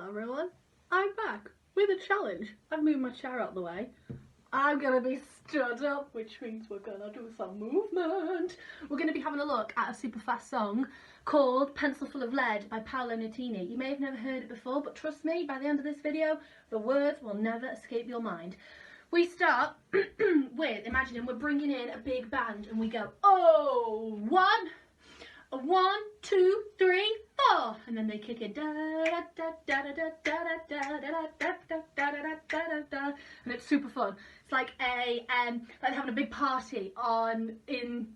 everyone, I'm back with a challenge. I've moved my chair out of the way. I'm gonna be stood up, which means we're gonna do some movement. We're gonna be having a look at a super fast song called Pencil Full of Lead by Paolo Nutini. You may have never heard it before, but trust me, by the end of this video, the words will never escape your mind. We start with imagining we're bringing in a big band and we go, oh, one, two, three, four, and then they kick it, da da da da da da da da da da da da da da, and it's super fun. It's like like having a big party in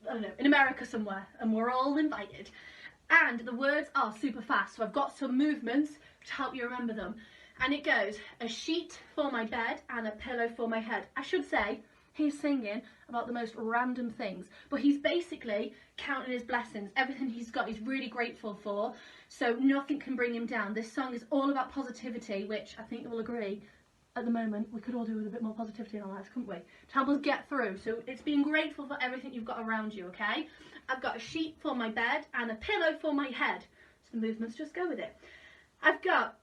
I don't know, in America somewhere, and we're all invited. And the words are super fast, so I've got some movements to help you remember them. And it goes, a sheet for my bed and a pillow for my head. I should say, he's singing about the most random things, but he's basically counting his blessings. Everything he's got, he's really grateful for, so nothing can bring him down. This song is all about positivity, which I think you'll agree, at the moment, we could all do with a bit more positivity in our lives, couldn't we? To help us get through. So it's being grateful for everything you've got around you, okay? I've got a sheet for my bed and a pillow for my head. So the movements just go with it. I've got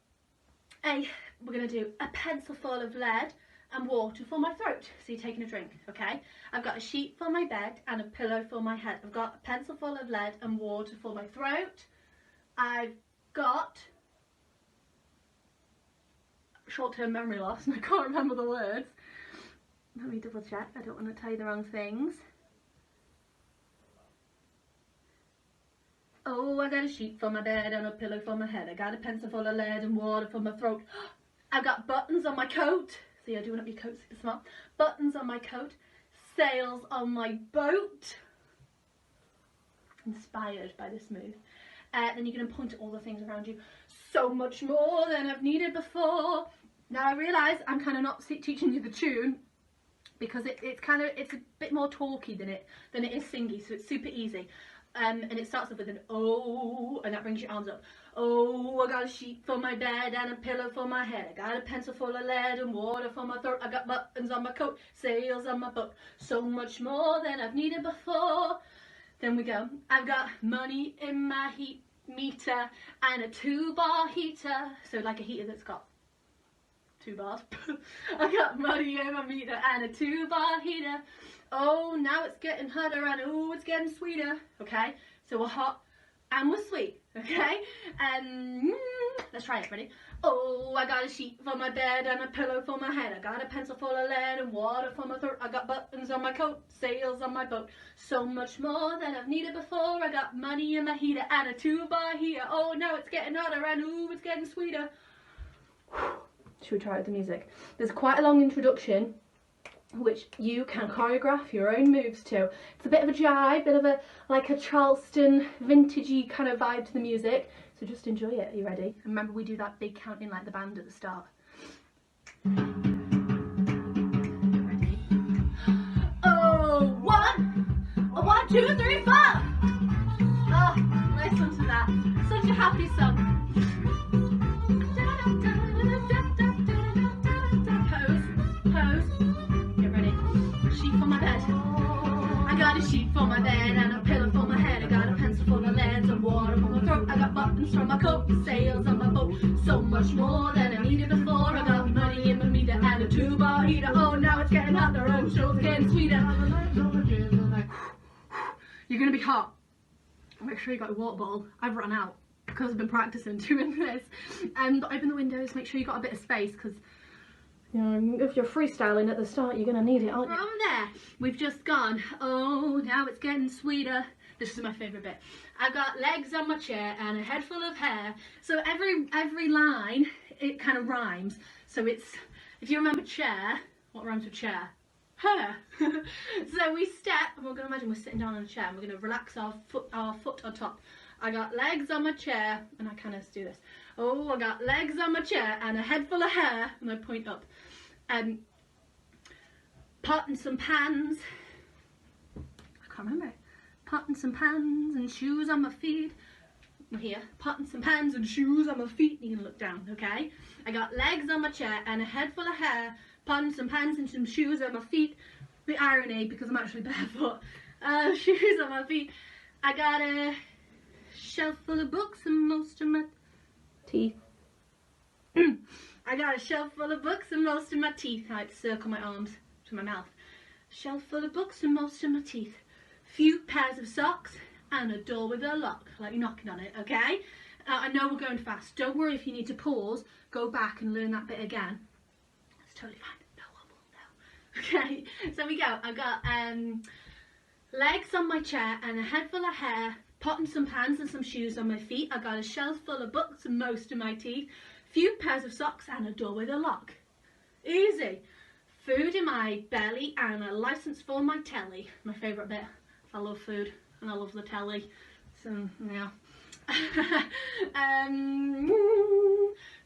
we're going to do a pencil full of lead and water for my throat. So you're taking a drink, okay? I've got a sheet for my bed and a pillow for my head. I've got a pencil full of lead and water for my throat. I've got short-term memory loss and I can't remember the words. Let me double check, I don't want to tell you the wrong things. Oh, I got a sheet for my bed and a pillow for my head. I got a pencil full of lead and water for my throat. I've got buttons on my coat. See, I'm doing up your coat super smart. Buttons on my coat. Sails on my boat. Inspired by this move. Then you're going to point at all the things around you. So much more than I've needed before. Now I realise I'm kind of not teaching you the tune because it's a bit more talky than it is singy, so it's super easy. And it starts off with an oh, and that brings your arms up. Oh, I got a sheet for my bed and a pillow for my head. I got a pencil full of lead and water for my throat. I got buttons on my coat, sails on my boat. So much more than I've needed before. Then we go, I've got money in my heat meter and a 2-bar heater. So like a heater that's got 2 bars. I got money in my meter and a 2-bar heater. Oh, now it's getting hotter and oh, it's getting sweeter. Okay, so we're hot and we're sweet. Okay, let's try it. Ready? Oh, I got a sheet for my bed and a pillow for my head. I got a pencil full of lead and water for my throat. I got buttons on my coat, sails on my boat. So much more than I've needed before. I got money in my heater and a 2-bar heater. Oh, now it's getting hotter and ooh, it's getting sweeter. Should we try it with the music? There's quite a long introduction which you can choreograph your own moves to. It's a bit of a jive, bit of a like a Charleston vintagey kind of vibe to the music, so just enjoy it. Are you ready? And remember, we do that big counting like the band at the start. Ready? Oh, 1, 2, 3, 4. Oh, listen to that, such a happy song. I got a sheet for my bed and a pillow for my head. I got a pencil full of lead and water for my throat. I got buttons from my coat, sails on my boat. So much more than I needed before. I got money in my meter and a 2-bar heater. Oh, now it's getting hotter and so it's getting sweeter. You're gonna be hot. Make sure you got a water bottle. I've run out because I've been practicing doing this. But open the windows. Make sure you got a bit of space because, you know, if you're freestyling at the start, you're going to need it, aren't you? From there, we've just gone, oh, now it's getting sweeter. This is my favourite bit. I've got legs on my chair and a head full of hair. So every line, it kind of rhymes. So it's, if you remember chair, what rhymes with chair? Hair. So we step, and we're going to imagine we're sitting down on a chair, and we're going to relax our foot on top. I got legs on my chair, and I kind of do this. Oh, I got legs on my chair and a head full of hair, and I point up. Pot and some pans. I can't remember. Pot and some pans and shoes on my feet. Here, pot and some pans and shoes on my feet. You can look down, okay? I got legs on my chair and a head full of hair. Pot and some pans and some shoes on my feet. The irony, because I'm actually barefoot. Shoes on my feet. I got a shelf full of books and most of my teeth I got a shelf full of books and most of my teeth. I like to circle my arms to my mouth. Shelf full of books and most of my teeth. Few pairs of socks and a door with a lock. Like you're knocking on it, okay? I know we're going fast. Don't worry if you need to pause. Go back and learn that bit again. It's totally fine. No one will know. Okay, so we go. I've got legs on my chair and a head full of hair. Pot and some pans and some shoes on my feet. I got a shelf full of books and most of my teeth. Few pairs of socks and a door with a lock. Easy. Food in my belly and a license for my telly. My favourite bit. I love food and I love the telly. So, yeah.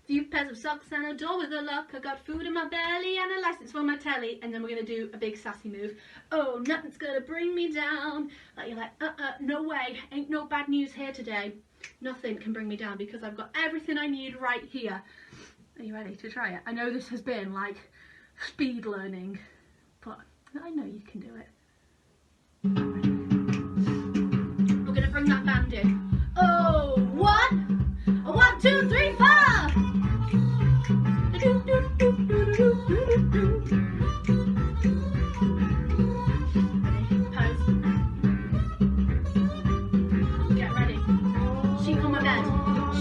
Few pairs of socks and a door with a lock. I got food in my belly and a license for my telly. And then we're going to do a big sassy move. Oh, nothing's going to bring me down. Like you're like, no way. Ain't no bad news here today. Nothing can bring me down because I've got everything I need right here. Are you ready to try it? I know this has been like speed learning, but I know you can do it. We're going to bring that band in. Oh, 1, 1, 2, 3, 4.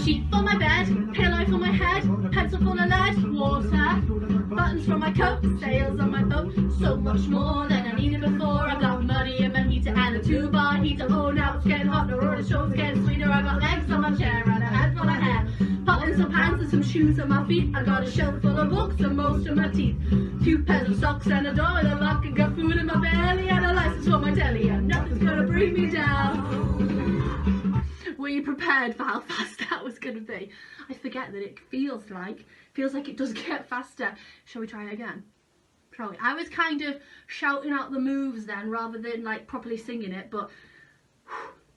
Sheet for my bed, pillow for my head, pencil full of lead, water, buttons from my coat, sails on my boat, so much more than I needed before. I got money in my heater and a 2-bar heater. Oh, now it's getting hotter, or the show's getting sweeter. I got legs on my chair and a head full of hair, pot and some pants and some shoes on my feet. I got a shelf full of books and most of my teeth. Few pairs of socks and a door with a lock. I got food in my belly and a license for my telly, and nothing's gonna bring me down. Were you prepared for how fast that was going to be? I forget that it feels like it does get faster. Shall we try it again? Shall we? I was kind of shouting out the moves then rather than like properly singing it, but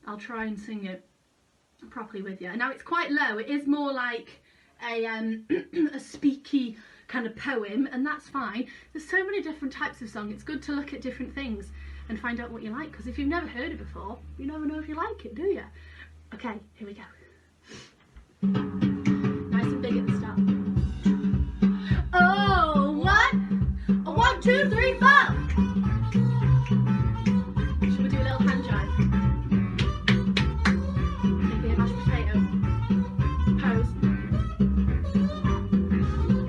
I'll try and sing it properly with you. Now it's quite low. It is more like a speaky kind of poem, and that's fine. There's so many different types of song. It's good to look at different things and find out what you like, because if you've never heard it before, you never know if you like it, do you? Okay, here we go. Nice and big at the start. Oh, 1, 1, 2, 3, 4. Should we do a little hand jive? Maybe a mashed potato. Pose.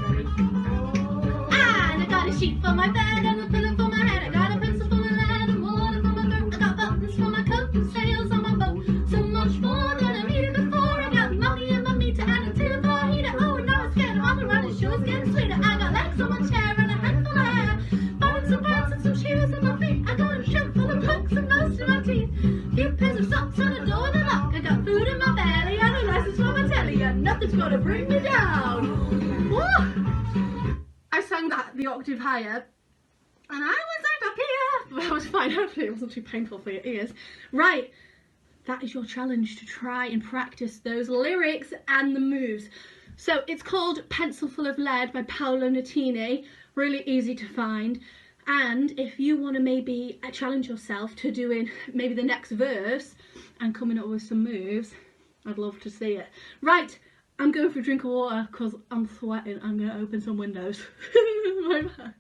Ready? And I got a sheet for my bed and a pillow for my head. I got a pencil for my lead and water for my throat. I got buttons for my coat and sails on my boat. So much more than I needed before. I got money in my meter and a 2-bar heater. Oh, now it's getting hot and the show's getting sweeter. I got legs on my chair and a head full of hair, buttons and pants and some shoes on my feet. I got a shelf full of books and most of my teeth. Few pairs of socks and a door with a lock. I got food in my belly and a license for my telly, and nothing's gonna bring me down. Woo! I sang that the octave higher, and I was up here. But that was fine. Hopefully it wasn't too painful for your ears. Right. That is your challenge, to try and practice those lyrics and the moves. So it's called Pencil Full of Lead by Paolo Nutini. Really easy to find. And if you want to maybe challenge yourself to doing maybe the next verse and coming up with some moves, I'd love to see it. Right, I'm going for a drink of water because I'm sweating. I'm going to open some windows. Bye bye.